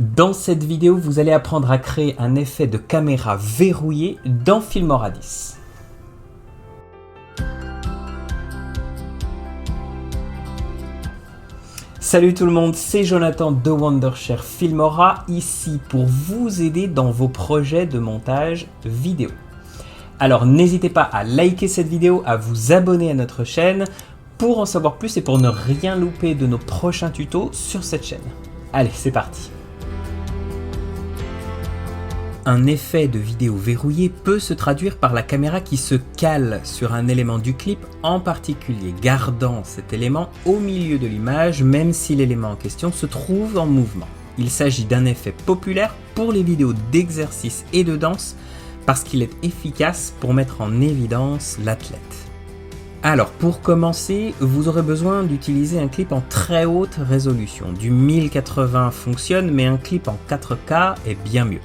Dans cette vidéo, vous allez apprendre à créer un effet de caméra verrouillé dans Filmora 10. Salut tout le monde, c'est Jonathan de Wondershare Filmora, ici pour vous aider dans vos projets de montage vidéo. Alors n'hésitez pas à liker cette vidéo, à vous abonner à notre chaîne pour en savoir plus et pour ne rien louper de nos prochains tutos sur cette chaîne. Allez, c'est parti! Un effet de vidéo verrouillé peut se traduire par la caméra qui se cale sur un élément du clip, en particulier gardant cet élément au milieu de l'image, même si l'élément en question se trouve en mouvement. Il s'agit d'un effet populaire pour les vidéos d'exercice et de danse, parce qu'il est efficace pour mettre en évidence l'athlète. Alors pour commencer, vous aurez besoin d'utiliser un clip en très haute résolution. Du 1080 fonctionne, mais un clip en 4K est bien mieux.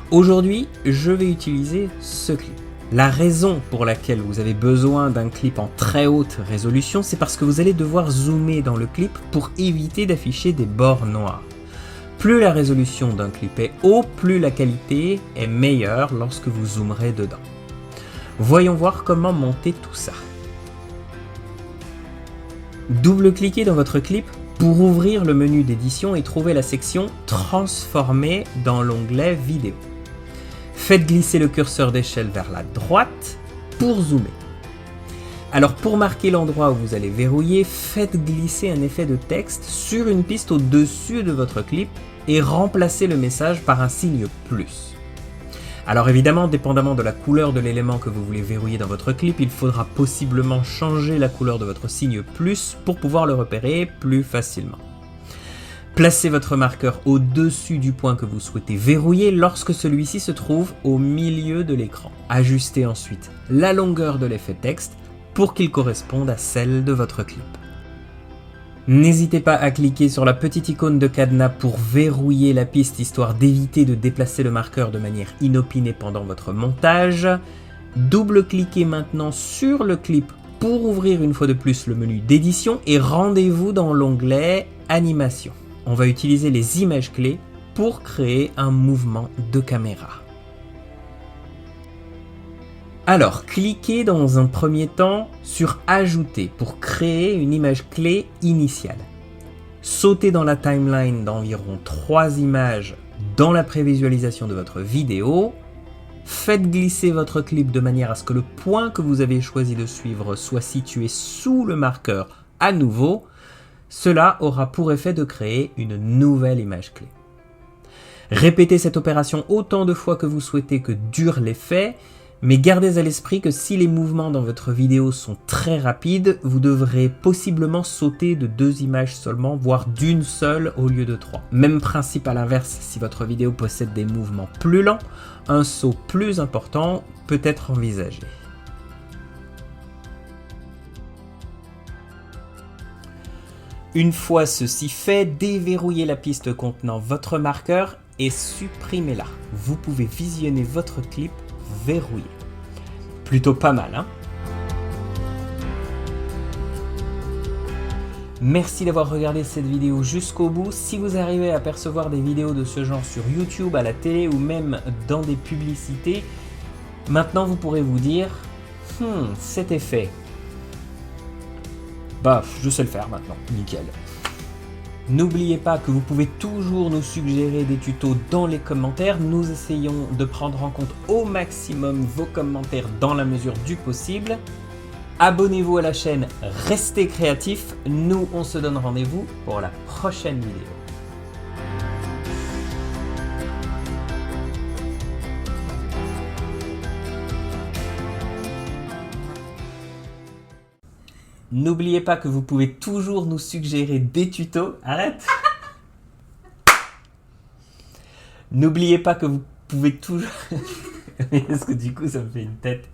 Aujourd'hui, je vais utiliser ce clip. La raison pour laquelle vous avez besoin d'un clip en très haute résolution, c'est parce que vous allez devoir zoomer dans le clip pour éviter d'afficher des bords noirs. Plus la résolution d'un clip est haut, plus la qualité est meilleure lorsque vous zoomerez dedans. Voyons voir comment monter tout ça. Double-cliquez dans votre clip pour ouvrir le menu d'édition et trouver la section « Transformer » dans l'onglet « Vidéo ». Faites glisser le curseur d'échelle vers la droite pour zoomer. Alors pour marquer l'endroit où vous allez verrouiller, faites glisser un effet de texte sur une piste au-dessus de votre clip et remplacez le message par un signe plus. Alors évidemment, dépendamment de la couleur de l'élément que vous voulez verrouiller dans votre clip, il faudra possiblement changer la couleur de votre signe plus pour pouvoir le repérer plus facilement. Placez votre marqueur au-dessus du point que vous souhaitez verrouiller lorsque celui-ci se trouve au milieu de l'écran. Ajustez ensuite la longueur de l'effet texte pour qu'il corresponde à celle de votre clip. N'hésitez pas à cliquer sur la petite icône de cadenas pour verrouiller la piste histoire d'éviter de déplacer le marqueur de manière inopinée pendant votre montage. Double-cliquez maintenant sur le clip pour ouvrir une fois de plus le menu d'édition et rendez-vous dans l'onglet Animation. On va utiliser les images clés pour créer un mouvement de caméra. Alors, cliquez dans un premier temps sur Ajouter pour créer une image clé initiale. Sautez dans la timeline d'environ 3 images dans la prévisualisation de votre vidéo. Faites glisser votre clip de manière à ce que le point que vous avez choisi de suivre soit situé sous le marqueur à nouveau. Cela aura pour effet de créer une nouvelle image clé. Répétez cette opération autant de fois que vous souhaitez que dure l'effet, mais gardez à l'esprit que si les mouvements dans votre vidéo sont très rapides, vous devrez possiblement sauter de 2 images seulement, voire d'une seule au lieu de 3. Même principe à l'inverse, si votre vidéo possède des mouvements plus lents, un saut plus important peut être envisagé. Une fois ceci fait, déverrouillez la piste contenant votre marqueur et supprimez-la. Vous pouvez visionner votre clip verrouillé. Plutôt pas mal, hein? Merci d'avoir regardé cette vidéo jusqu'au bout. Si vous arrivez à percevoir des vidéos de ce genre sur YouTube, à la télé ou même dans des publicités, maintenant vous pourrez vous dire « cet effet, bah, je sais le faire maintenant, nickel ». N'oubliez pas que vous pouvez toujours nous suggérer des tutos dans les commentaires. Nous essayons de prendre en compte au maximum vos commentaires dans la mesure du possible. Abonnez-vous à la chaîne, restez créatifs. Nous, on se donne rendez-vous pour la prochaine vidéo. N'oubliez pas que vous pouvez toujours nous suggérer des tutos. Arrête! N'oubliez pas que vous pouvez toujours... Parce que du coup, ça me fait une tête.